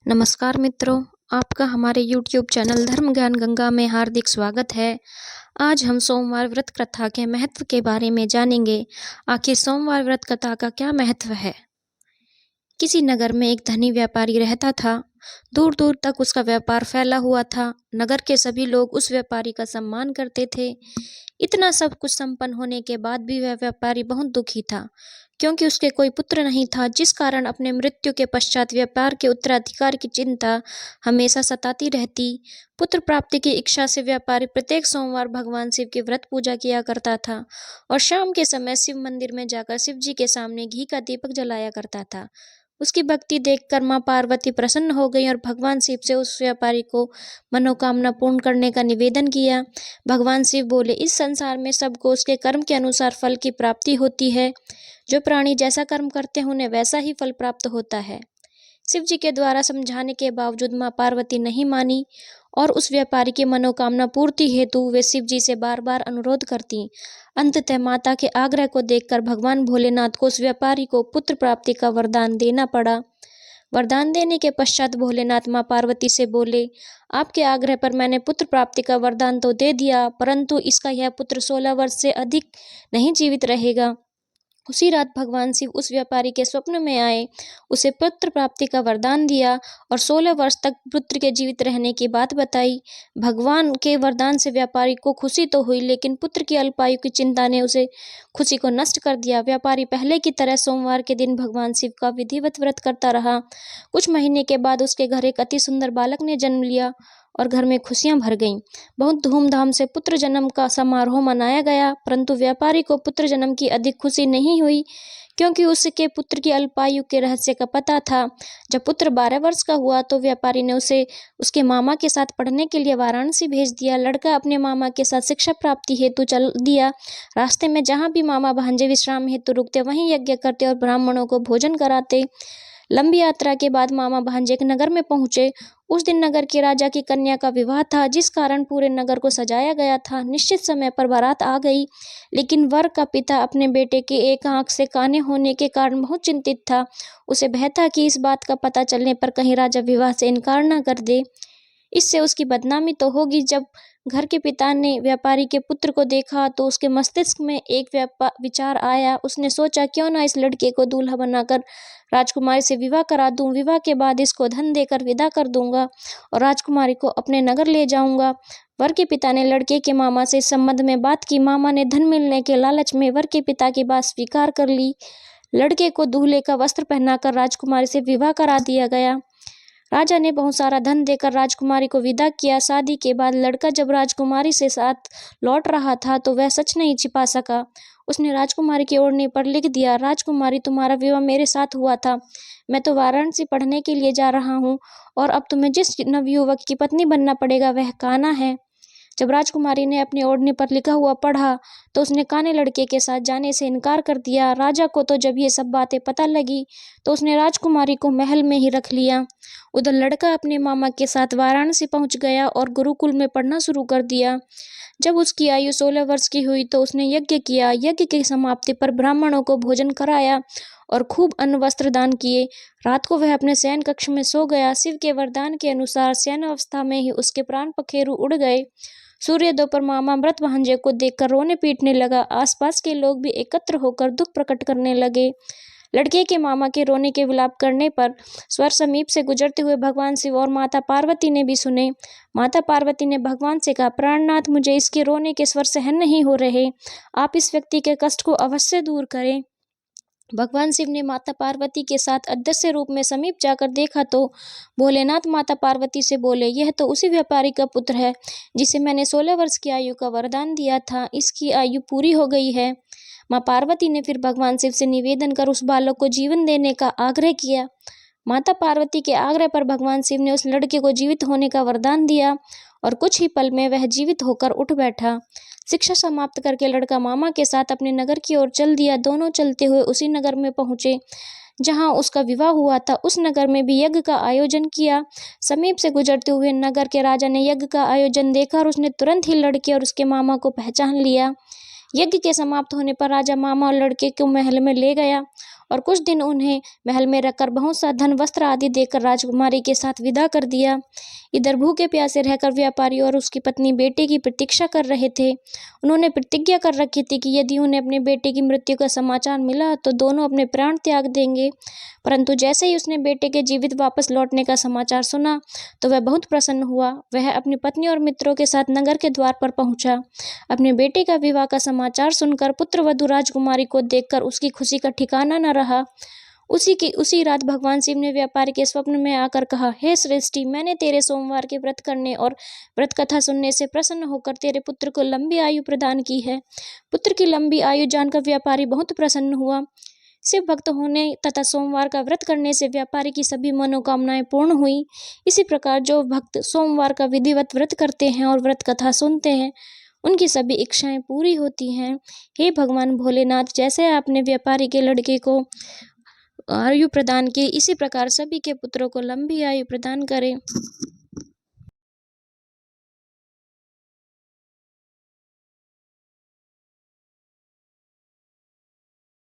नमस्कार मित्रों, आपका हमारे YouTube चैनल धर्म ज्ञान गंगा में हार्दिक स्वागत है। आज हम सोमवार व्रत कथा के महत्व के बारे में जानेंगे। आखिर सोमवार व्रत कथा का क्या महत्व है। किसी नगर में एक धनी व्यापारी रहता था। दूर दूर तक उसका व्यापार फैला हुआ था। नगर के सभी लोग उस व्यापारी का सम्मान करते थे। इतना सब कुछ संपन्न होने के बाद भी वह व्यापारी बहुत दुखी था, क्योंकि उसके कोई पुत्र नहीं था, जिस कारण अपने मृत्यु के पश्चात व्यापार के उत्तराधिकार की चिंता हमेशा सताती रहती। पुत्र प्राप्ति की इच्छा से व्यापारी प्रत्येक सोमवार भगवान शिव की व्रत पूजा किया करता था और शाम के समय शिव मंदिर में जाकर शिव जी के सामने घी का दीपक जलाया करता था। उसकी भक्ति देखकर मां पार्वती प्रसन्न हो गई और भगवान शिव से उस व्यापारी को मनोकामना पूर्ण करने का निवेदन किया। भगवान शिव बोले, इस संसार में सबको उसके कर्म के अनुसार फल की प्राप्ति होती है। जो प्राणी जैसा कर्म करते हैं उन्हें वैसा ही फल प्राप्त होता है। शिव जी के द्वारा समझाने के बावजूद मां पार्वती नहीं मानी और उस व्यापारी की मनोकामना पूर्ति हेतु वे शिव जी से बार बार अनुरोध करती। अंततः माता के आग्रह को देखकर भगवान भोलेनाथ को उस व्यापारी को पुत्र प्राप्ति का वरदान देना पड़ा। वरदान देने के पश्चात भोलेनाथ मां पार्वती से बोले, आपके आग्रह पर मैंने पुत्र प्राप्ति का वरदान तो दे दिया, परंतु इसका यह पुत्र 16 वर्ष से अधिक नहीं जीवित रहेगा। उसी रात भगवान शिव उस व्यापारी के स्वप्न में आए, उसे पुत्र प्राप्ति का वरदान दिया और 16 वर्ष तक पुत्र के जीवित रहने की बात बताई। भगवान के वरदान से व्यापारी को खुशी तो हुई, लेकिन पुत्र की अल्पायु की चिंता ने उसे खुशी को नष्ट कर दिया। व्यापारी पहले की तरह सोमवार के दिन भगवान शिव का विधिवत व्रत करता रहा। कुछ महीने के बाद उसके घर एक अति सुंदर बालक ने जन्म लिया और घर में खुशियां भर गईं। बहुत धूमधाम से पुत्र जन्म का समारोह मनाया गया, परंतु व्यापारी को पुत्र जन्म की अधिक खुशी नहीं हुई, क्योंकि उसके पुत्र की अल्पायु के रहस्य का पता था। जब पुत्र 12 वर्ष का हुआ तो व्यापारी ने उसे उसके मामा के साथ पढ़ने के लिए वाराणसी भेज दिया। लड़का अपने मामा के साथ शिक्षा प्राप्ति हेतु चल दिया। रास्ते में जहाँ भी मामा भांजे विश्राम हेतु रुकते, वहीं यज्ञ करते और ब्राह्मणों को भोजन कराते। लंबी यात्रा के बाद मामा भांजे के नगर में पहुंचे। उस दिन नगर के राजा की कन्या का विवाह था, जिस कारण पूरे नगर को सजाया गया था। निश्चित समय पर बारात आ गई, लेकिन वर का पिता अपने बेटे के एक आंख से काने होने के कारण बहुत चिंतित था। उसे भय था कि इस बात का पता चलने पर कहीं राजा विवाह से इनकार न कर दे, इससे उसकी बदनामी तो होगी। जब घर के पिता ने व्यापारी के पुत्र को देखा तो उसके मस्तिष्क में एक विचार आया। उसने सोचा, क्यों ना इस लड़के को दूल्हा बनाकर राजकुमारी से विवाह करा दूं। विवाह के बाद इसको धन देकर विदा कर दूंगा और राजकुमारी को अपने नगर ले जाऊंगा। वर के पिता ने लड़के के मामा से इस संबंध में बात की। मामा ने धन मिलने के लालच में वर के पिता की बात स्वीकार कर ली। लड़के को दूल्हे का वस्त्र पहनाकर राजकुमारी से विवाह करा दिया गया। राजा ने बहुत सारा धन देकर राजकुमारी को विदा किया। शादी के बाद लड़का जब राजकुमारी से साथ लौट रहा था तो वह सच नहीं छिपा सका। उसने राजकुमारी के ओढ़ने पर लिख दिया, राजकुमारी, तुम्हारा विवाह मेरे साथ हुआ था। मैं तो वाराणसी पढ़ने के लिए जा रहा हूँ और अब तुम्हें जिस नवयुवक की पत्नी बनना पड़ेगा वह कान्हा है। जब राजकुमारी ने अपने ओढ़ने पर लिखा हुआ पढ़ा तो उसने काने लड़के के साथ जाने से इनकार कर दिया। राजा को तो जब ये सब बातें पता लगी तो उसने राजकुमारी को महल में ही रख लिया। उधर लड़का अपने मामा के साथ वाराणसी पहुंच गया और गुरुकुल में पढ़ना शुरू कर दिया। जब उसकी आयु 16 वर्ष की हुई तो उसने यज्ञ किया। यज्ञ की समाप्ति पर ब्राह्मणों को भोजन कराया और खूब अन्न वस्त्र दान किए। रात को वह अपने शयन कक्ष में सो गया। शिव के वरदान के अनुसार शयन अवस्था में ही उसके प्राण पखेरु उड़ गए। सूर्योदय पर मामा मृत भांजे को देखकर रोने पीटने लगा। आसपास के लोग भी एकत्र होकर दुख प्रकट करने लगे। लड़के के मामा के रोने के विलाप करने पर स्वर समीप से गुजरते हुए भगवान शिव और माता पार्वती ने भी सुने। माता पार्वती ने भगवान से कहा, प्राणनाथ, मुझे इसके रोने के स्वर सहन नहीं हो रहे, आप इस व्यक्ति के कष्ट को अवश्य दूर करें। भगवान शिव ने माता पार्वती के साथ अदृश्य रूप में समीप जाकर देखा तो भोलेनाथ माता पार्वती से बोले, यह तो उसी व्यापारी का पुत्र है जिसे मैंने 16 वर्ष की आयु का वरदान दिया था। इसकी आयु पूरी हो गई है। माँ पार्वती ने फिर भगवान शिव से निवेदन कर उस बालक को जीवन देने का आग्रह किया। माता पार्वती के आग्रह पर भगवान शिव ने उस लड़के को जीवित होने का वरदान दिया और कुछ ही पल में वह जीवित होकर उठ बैठा। शिक्षा समाप्त करके लड़का मामा के साथ अपने नगर की ओर चल दिया। दोनों चलते हुए उसी नगर में पहुंचे जहां उसका विवाह हुआ था। उस नगर में भी यज्ञ का आयोजन किया। समीप से गुजरते हुए नगर के राजा ने यज्ञ का आयोजन देखा और उसने तुरंत ही लड़के और उसके मामा को पहचान लिया। यज्ञ के समाप्त होने पर राजा मामा और लड़के को महल में ले गया और कुछ दिन उन्हें महल में रखकर बहुत सा धन वस्त्र आदि देकर राजकुमारी के साथ विदा कर दिया। इधर भूखे प्यासे रहकर व्यापारी और उसकी पत्नी बेटे की प्रतीक्षा कर रहे थे। उन्होंने प्रतिज्ञा कर रखी थी कि यदि उन्हें अपने बेटे की मृत्यु का समाचार मिला तो दोनों अपने प्राण त्याग देंगे। परंतु जैसे ही उसने बेटे के जीवित वापस लौटने का समाचार सुना तो वह बहुत प्रसन्न हुआ। वह अपनी पत्नी और मित्रों के साथ नगर के द्वार पर पहुंचा। अपने बेटे का विवाह का समाचार सुनकर पुत्रवधू राजकुमारी को देखकर उसकी खुशी का ठिकाना न रहा। उसी रात भगवान शिव ने व्यापारी के स्वप्न में आकर कहा, हे श्रेष्ठी, मैंने तेरे सोमवार के व्रत करने और व्रत कथा सुनने से प्रसन्न होकर तेरे पुत्र को लंबी आयु प्रदान की है। पुत्र की लंबी आयु जानकर व्यापारी बहुत प्रसन्न हुआ। शिव भक्त होने तथा सोमवार का व्रत करने से व्यापारी की सभी मनोकामनाएं पूर्ण हुई। इसी प्रकार जो भक्त सोमवार का विधिवत व्रत करते हैं और व्रत कथा सुनते हैं, उनकी सभी इच्छाएं पूरी होती हैं। हे भगवान भोलेनाथ, जैसे आपने व्यापारी के लड़के को आयु प्रदान की, इसी प्रकार सभी के पुत्रों को लंबी आयु प्रदान करें।